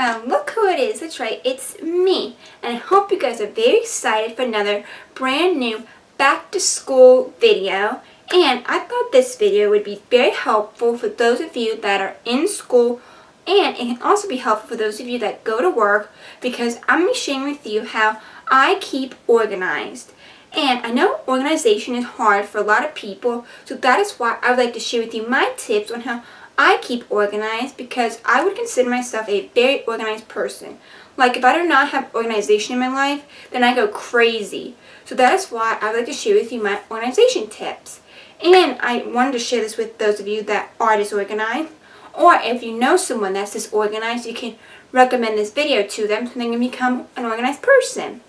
Well, look who it is. That's right, it's me. And I hope you guys are very excited for another brand new back to school video. And I thought this video would be very helpful for those of you that are in school, and it can also be helpful for those of you that go to work, because I'm going to be sharing with you how I keep organized. And I know organization is hard for a lot of people, so that is why I would like to share with you my tips on how I keep organized, because I would consider myself a very organized person. Like, if I do not have organization in my life, then I go crazy. So that is why I would like to share with you my organization tips. And I wanted to share this with those of you that are disorganized, or if you know someone that's disorganized, you can recommend this video to them so they can become an organized person.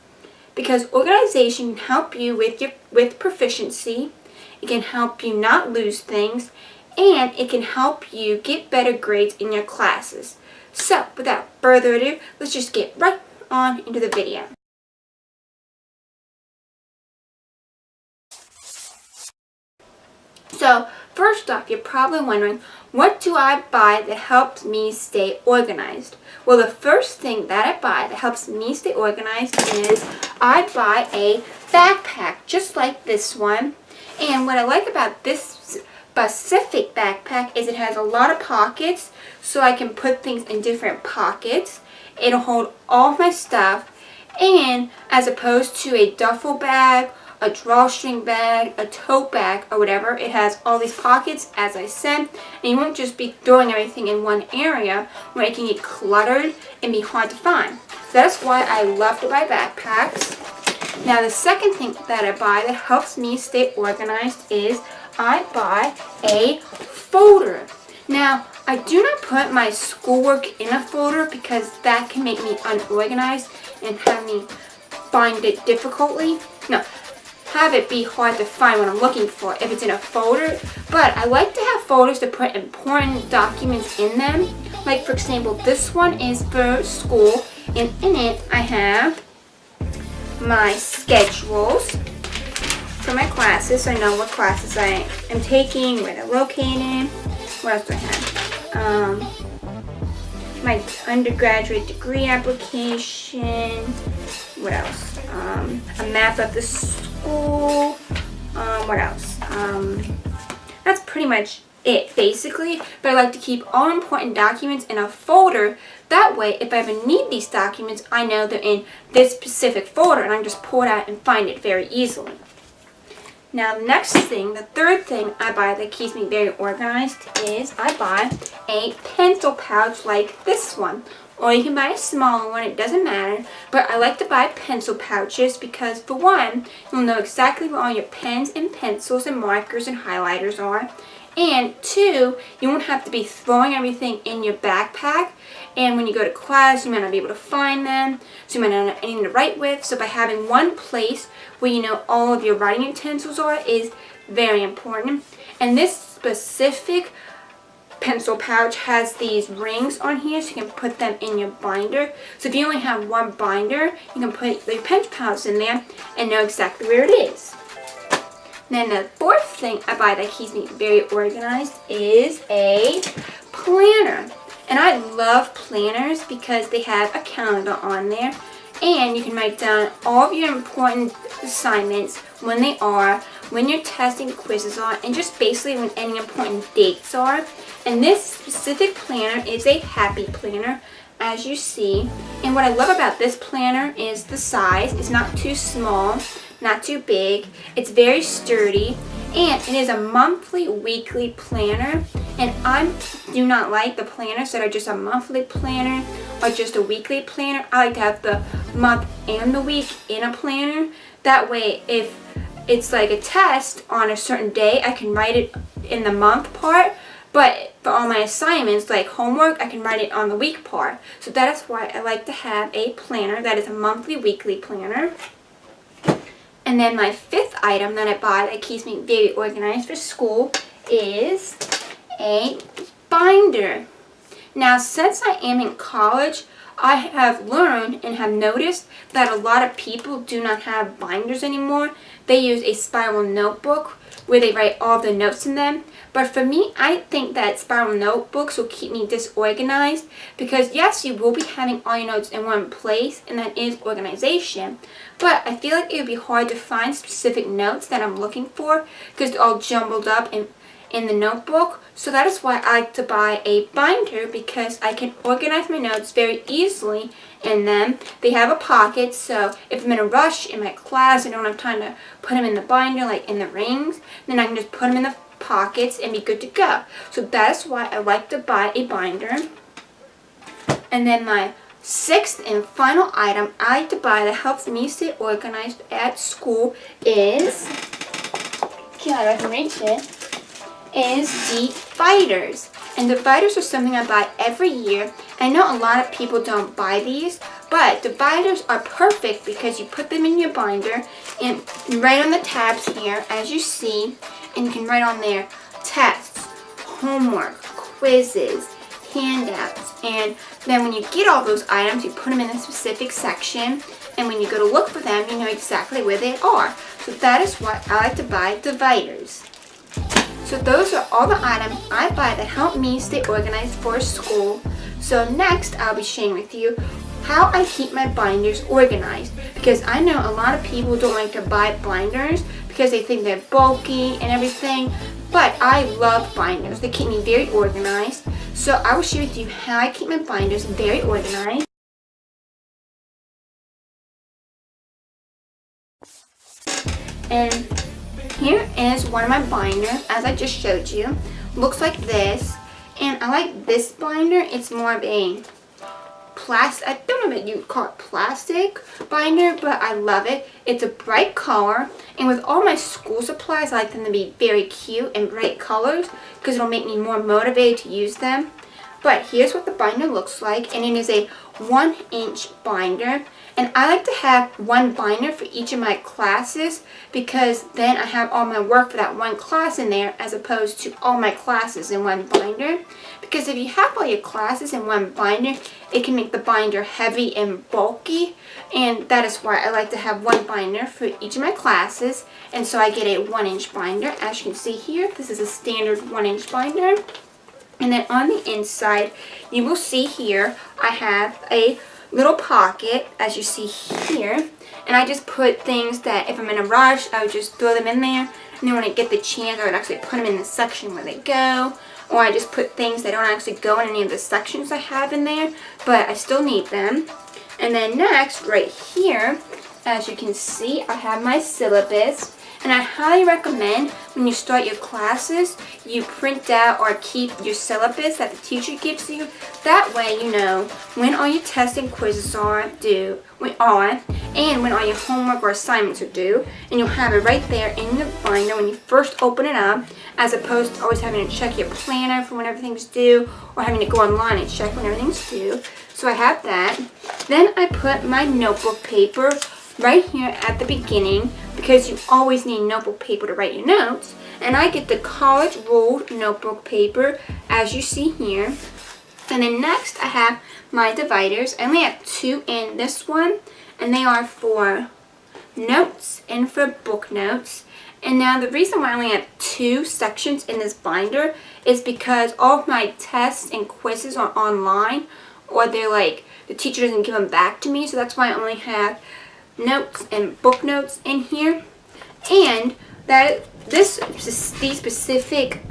Because organization can help you with proficiency, it can help you not lose things, and it can help you get better grades in your classes. So, without further ado, let's just get right on into the video. So, first off, you're probably wondering, what do I buy that helps me stay organized? Well, the first thing that I buy that helps me stay organized is I buy a backpack, just like this one. And what I like about this specific backpack is it has a lot of pockets, so I can put things in different pockets. It'll hold all of my stuff, and as opposed to a duffel bag, a drawstring bag, a tote bag, or whatever, it has all these pockets, as I said, and you won't just be throwing everything in one area where it can get cluttered and be hard to find. So that's why I love to buy backpacks. Now, the second thing that I buy that helps me stay organized is I buy a folder. Now, I do not put my schoolwork in a folder because that can make me unorganized and have me find it difficultly. No, have it be hard to find what I'm looking for if it's in a folder. But I like to have folders to put important documents in them. Like, for example, this one is for school, and in it I have my schedules for my classes, so I know what classes I am taking, where they're located. What else do I have? My undergraduate degree application. What else? A map of the school. What else? That's pretty much it, basically. But I like to keep all important documents in a folder. That way, if I ever need these documents, I know they're in this specific folder, and I can just pull it out and find it very easily. Now, the next thing, the third thing I buy that keeps me very organized is I buy a pencil pouch like this one. Or you can buy a smaller one, it doesn't matter. But I like to buy pencil pouches because, for one, you'll know exactly where all your pens and pencils and markers and highlighters are. And two, you won't have to be throwing everything in your backpack. And when you go to class, you might not be able to find them, so you might not have anything to write with. So by having one place where you know all of your writing utensils are is very important. And this specific pencil pouch has these rings on here, so you can put them in your binder. So if you only have one binder, you can put your pencil pouch in there and know exactly where it is. Then the fourth thing I buy that keeps me very organized is a planner. And I love planners because they have a calendar on there, and you can write down all of your important assignments, when they are, when your testing quizzes are, and just basically when any important dates are. And this specific planner is a happy planner, as you see. And what I love about this planner is the size. It's not too small, not too big. It's very sturdy, and it is a monthly, weekly planner. And I do not like the planners that are just a monthly planner or just a weekly planner. I like to have the month and the week in a planner. That way, if it's like a test on a certain day, I can write it in the month part. But for all my assignments, like homework, I can write it on the week part. So that is why I like to have a planner that is a monthly, weekly planner. And then my fifth item that I buy that keeps me very organized for school is a binder. Now, since I am in college, I have learned and have noticed that a lot of people do not have binders anymore they use a spiral notebook where they write all the notes in them. But for me, I think that spiral notebooks will keep me disorganized because yes, you will be having all your notes in one place, and that is organization. But I feel like it would be hard to find specific notes that I'm looking for because they're all jumbled up in the notebook. So that is why I like to buy a binder, because I can organize my notes very easily in them. They have a pocket, so if I'm in a rush in my class, I don't have time to put them in the binder like in the rings, then I can just put them in the pockets and be good to go. So that's why I like to buy a binder. And then my sixth and final item I like to buy that helps me stay organized at school is, I can reach it, is dividers. And dividers are something I buy every year. I know a lot of people don't buy these, but dividers are perfect because you put them in your binder and write on the tabs here, as you see, and you can write on there tests, homework, quizzes, handouts, and then when you get all those items, you put them in a specific section, and when you go to look for them, you know exactly where they are. So that is why I like to buy dividers. So those are all the items I buy that help me stay organized for school. So next, I'll be sharing with you how I keep my binders organized, because I know a lot of people don't like to buy binders because they think they're bulky and everything, but I love binders. They keep me very organized. So I will share with you how I keep my binders very organized. And here is one of my binders, as I just showed you. Looks like this, and I like this binder. It's more of a plastic, I don't know if you call it plastic binder, but I love it. It's a bright color, and with all my school supplies, I like them to be very cute and bright colors because it'll make me more motivated to use them. But here's what the binder looks like, and it is a 1-inch binder. And I like to have one binder for each of my classes because then I have all my work for that one class in there as opposed to all my classes in one binder. Because if you have all your classes in one binder, it can make the binder heavy and bulky. And that is why I like to have one binder for each of my classes. And so I get a 1-inch binder. As you can see here, this is a standard 1-inch binder. And then on the inside, you will see here, I have a little pocket, as you see here, and I just put things that if I'm in a rush, I would just throw them in there, and then when I get the chance, I would actually put them in the section where they go, or I just put things that don't actually go in any of the sections I have in there, but I still need them. And then next, right here, as you can see, I have my syllabus. And I highly recommend when you start your classes, you print out or keep your syllabus that the teacher gives you. That way you know when all your tests and quizzes are due, and when all your homework or assignments are due. And you'll have it right there in the binder when you first open it up, as opposed to always having to check your planner for when everything's due, or having to go online and check when everything's due. So I have that. Then I put my notebook paper right here at the beginning, because you always need notebook paper to write your notes. And I get the college ruled notebook paper, as you see here. And then next I have my dividers. I only have 2 in this one, and they are for notes and for book notes. And now the reason why I only have 2 sections in this binder is because all of my tests and quizzes are online, or they're like, the teacher doesn't give them back to me, so that's why I only have notes and book notes in here. And that these specific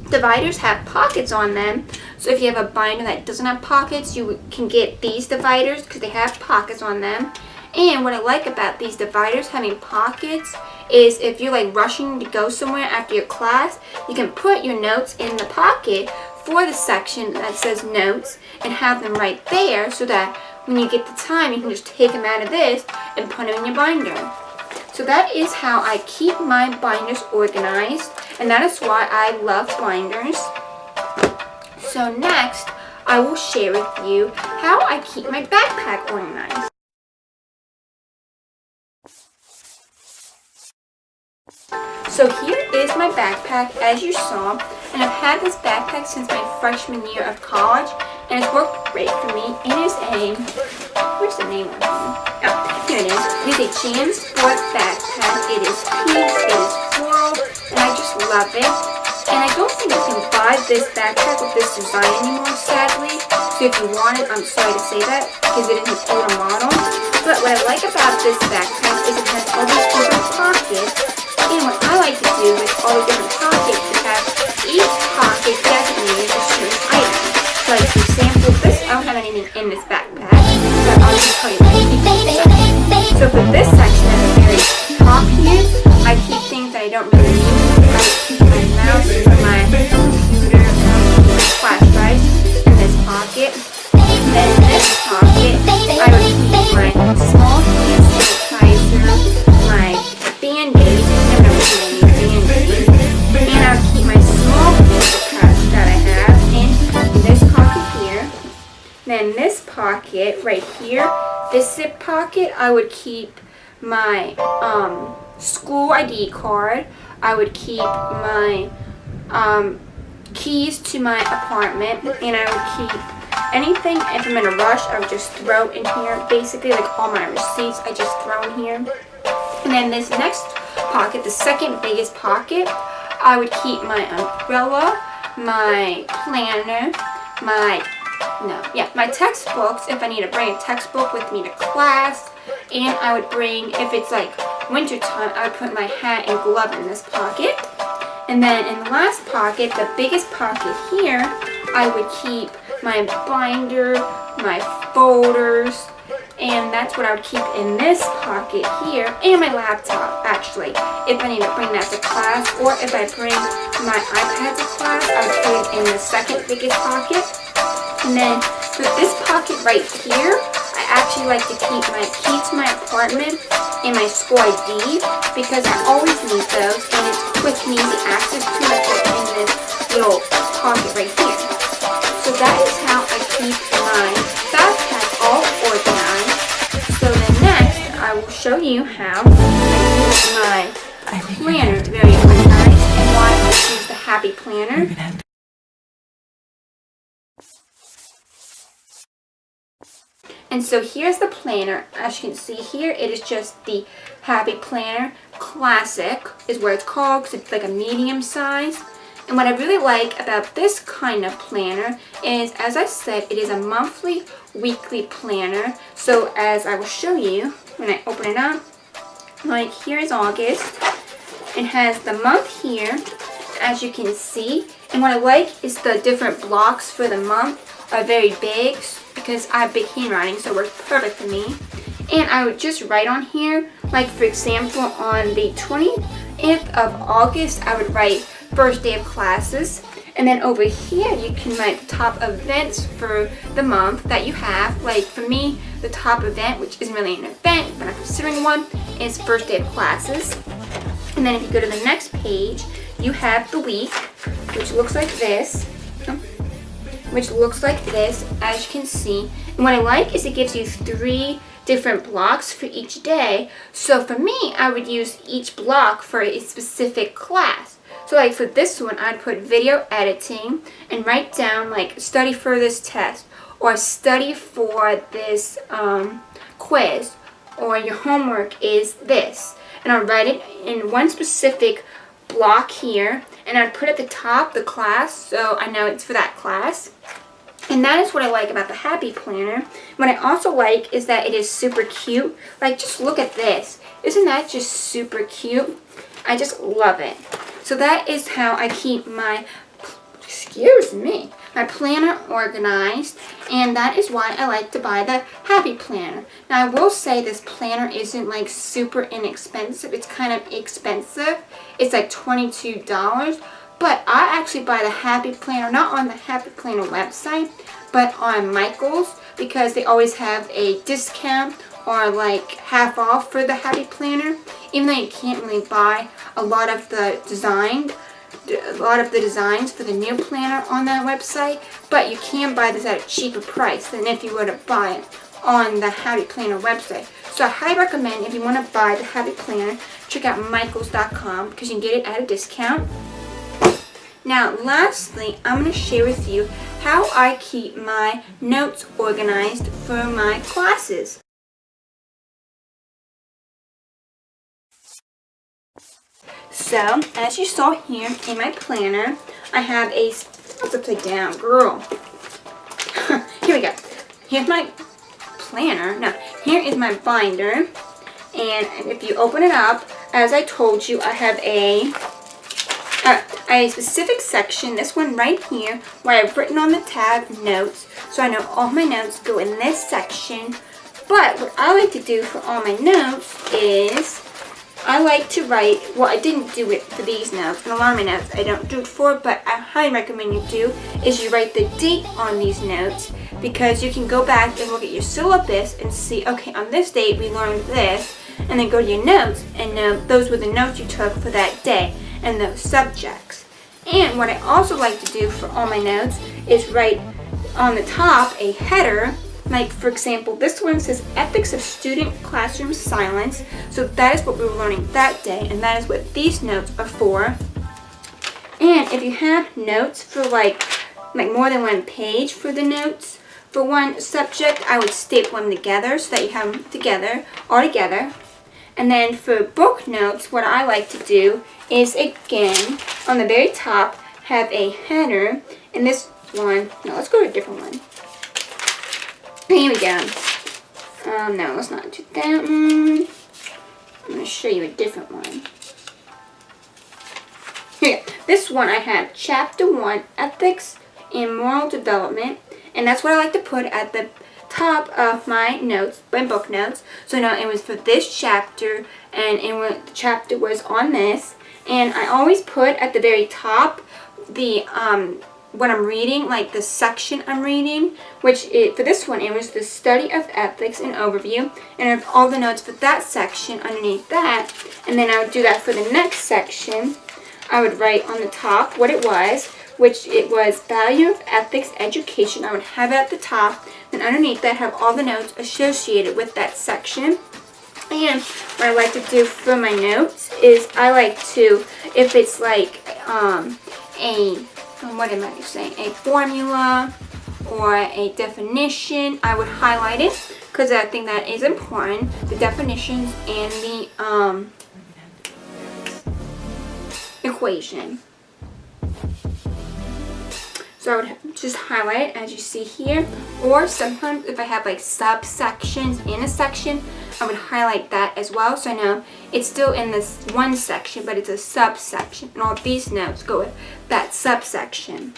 dividers have pockets on them, so if you have a binder that doesn't have pockets, you can get these dividers because they have pockets on them. And what I like about these dividers having pockets is if you're like rushing to go somewhere after your class, you can put your notes in the pocket for the section that says notes and have them right there, so that when you get the time, you can just take them out of this and put them in your binder. So that is how I keep my binders organized, and that is why I love binders. So next, I will share with you how I keep my backpack organized. So here is my backpack. As you saw, and I've had this backpack since my freshman year of college, and it's worked great for me. It is a, where's the name of it? Oh, here it is. It is a Jam Sport backpack. It is pink, it is floral, and I just love it. And I don't think you can buy this backpack with this design anymore, sadly. So if you want it, I'm sorry to say that, because it is an older model. But what I like about this backpack is it has all these different pockets. And what I like to do with all the different pockets is have each pocket designated a certain item. So like for example, this, I don't have anything in this backpack, but I'll just tell you that. So for this section at the very top here, I keep things that I don't really need. I keep my mouse or my computer and flash drives in this pocket. And then in this pocket, I would keep my small hand sanitizer, my Band-Aids, I never really need Band-Aids, and I would keep my small paper cuts that I have in this pocket here. Then this pocket right here, this zip pocket, I would keep my school ID card. I would keep my keys to my apartment, and I would keep anything. If I'm in a rush, I would just throw in here. Basically, like all my receipts, I just throw in here. And then this next pocket, the second biggest pocket, I would keep my umbrella, my planner, my textbooks if I need to bring a textbook with me to class. And I would bring, if it's like winter time, I would put my hat and glove in this pocket. And then in the last pocket, the biggest pocket here, I would keep my binder, my folders, and that's what I would keep in this pocket here, and my laptop actually, if I need to bring that to class, or if I bring my iPad to class, I would put it in the second biggest pocket. And then for this pocket right here, I actually like to keep my key to my apartment and my school ID, because I always need those, and it's quick and easy access to it in this little pocket right here. So that is how I keep my backpack all organized. So then next, I will show you how I use my planner very organized and why I choose the Happy Planner. And so here's the planner. As you can see here, it is just the Happy Planner Classic is what it's called, because it's like a medium size. And what I really like about this kind of planner is, as I said, it is a monthly, weekly planner. So as I will show you when I open it up, like here is August. It has the month here, as you can see. And what I like is the different blocks for the month are very big, because I have big handwriting, so it works perfect for me. And I would just write on here, like for example, on the 20th of August, I would write first day of classes. And then over here, you can write top events for the month that you have. Like for me, the top event, which isn't really an event, but I'm considering one, is first day of classes. And then if you go to the next page, you have the week, which looks like this. As you can see. And what I like is it gives you 3 different blocks for each day. So for me, I would use each block for a specific class. So like for this one, I'd put video editing and write down like study for this test, or study for this quiz, or your homework is this. And I'll write it in one specific block here, and I'd put at the top the class, so I know it's for that class. And that is what I like about the Happy Planner. What I also like is that it is super cute. Like, just look at this. Isn't that just super cute? I just love it. So that is how I keep my, my planner organized. And that is why I like to buy the Happy Planner. Now, I will say this planner isn't like super inexpensive. It's kind of expensive. It's like $22. But I actually buy the Happy Planner, not on the Happy Planner website, but on Michael's, because they always have a discount or like half off for the Happy Planner. Even though you can't really buy a lot of the designs for the new planner on that website, but you can buy this at a cheaper price than if you were to buy it on the Happy Planner website. So I highly recommend, if you want to buy the Happy Planner, check out michaels.com, because you can get it at a discount. Now, lastly, I'm going to share with you how I keep my notes organized for my classes. So, as you saw here in my planner, I have a, it's upside down, girl. Here we go. Here's my planner. Now, here is my binder. And if you open it up, as I told you, I have a specific section, this one right here, where I've written on the tab notes. So I know all my notes go in this section. But what I like to do for all my notes is I like to write, well, I didn't do it for these notes, and a lot of my notes I don't do it for, but I highly recommend you do, is you write the date on these notes, because you can go back and look at your syllabus and see, okay, on this date we learned this, and then go to your notes and know those were the notes you took for that day and those subjects. And what I also like to do for all my notes is write on the top a header. Like, for example, this one says Ethics of Student Classroom Silence. So that is what we were learning that day, and that is what these notes are for. And if you have notes for like more than one page for the notes for one subject, I would staple them together so that you have them together, all together. And then for book notes, what I like to do is, again, on the very top, have a header. And this one, no, let's go to a different one. Here we go. No, let's not do that one. I'm going to show you a different one. Here, this one I have Chapter 1, Ethics and Moral Development. And that's what I like to put at the top of my notes, my book notes. So now it was for this chapter, and the chapter was on this. And I always put at the very top the what I'm reading, like the section I'm reading, which for this one, it was the Study of Ethics and Overview, and I have all the notes for that section underneath that. And then I would do that for the next section. I would write on the top what it was, which it was Value of Ethics Education. I would have it at the top, then underneath that have all the notes associated with that section. And what I like to do for my notes is I like to, if it's like what am I saying, a formula or a definition, I would highlight it because I think that is important, the definitions and the equation. So I would just highlight it as you see here, or sometimes if I have like subsections in a section, I would highlight that as well, so I know it's still in this one section, but it's a subsection, and all these notes go with that subsection.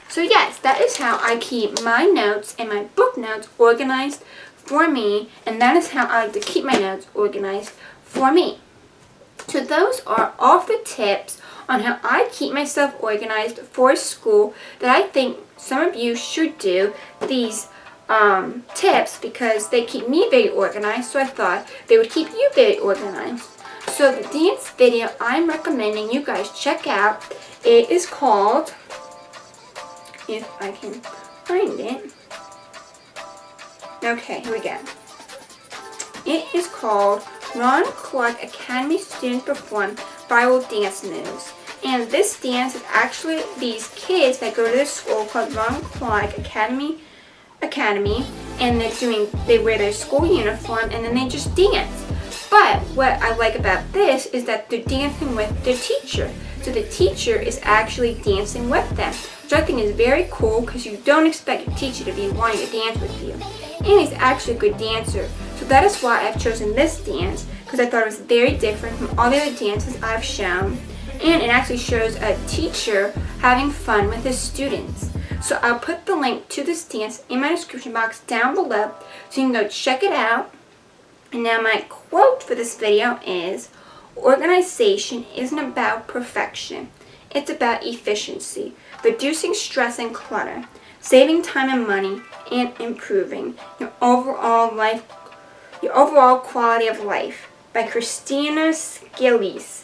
So yes, that is how I keep my notes and my book notes organized for me, and that is how I like to keep my notes organized for me. So those are all the tips on how I keep myself organized for school that I think some of you should do these tips because they keep me very organized, so I thought they would keep you very organized. So the dance video I'm recommending you guys check out, it is called, if I can find it, okay, here we go. It is called Ron Clark Academy Students Perform Viral Dance Moves. And this dance is actually these kids that go to this school called Ron Clark Academy, and they wear their school uniform and then they just dance. But what I like about this is that they're dancing with their teacher. So the teacher is actually dancing with them, which I think is very cool because you don't expect your teacher to be wanting to dance with you. And he's actually a good dancer. So that is why I've chosen this dance, because I thought it was very different from all the other dances I've shown. And it actually shows a teacher having fun with his students. So I'll put the link to this dance in my description box down below so you can go check it out. And now my quote for this video is, organization isn't about perfection. It's about efficiency, reducing stress and clutter, saving time and money, and improving your overall quality of life, by Christina Scalise.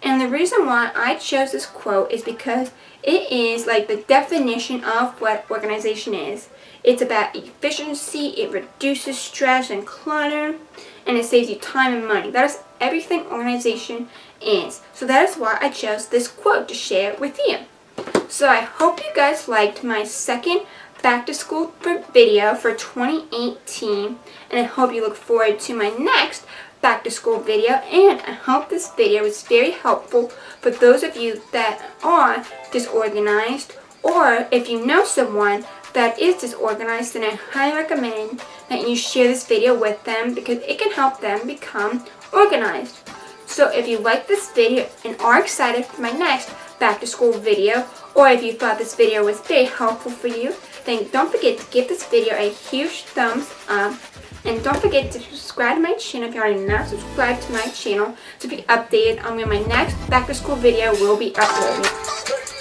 And the reason why I chose this quote is because it is like the definition of what organization is. It's about efficiency, it reduces stress and clutter, and it saves you time and money. That is everything organization is. So that is why I chose this quote to share with you. So I hope you guys liked my second back to school video for 2018, and I hope you look forward to my next back to school video, and I hope this video was very helpful for those of you that are disorganized, or if you know someone that is disorganized, then I highly recommend that you share this video with them because it can help them become organized. So if you like this video and are excited for my next back to school video, or if you thought this video was very helpful for you, then don't forget to give this video a huge thumbs up. And don't forget to subscribe to my channel if you already not subscribed to my channel to be updated on when my next back to school video will be uploaded.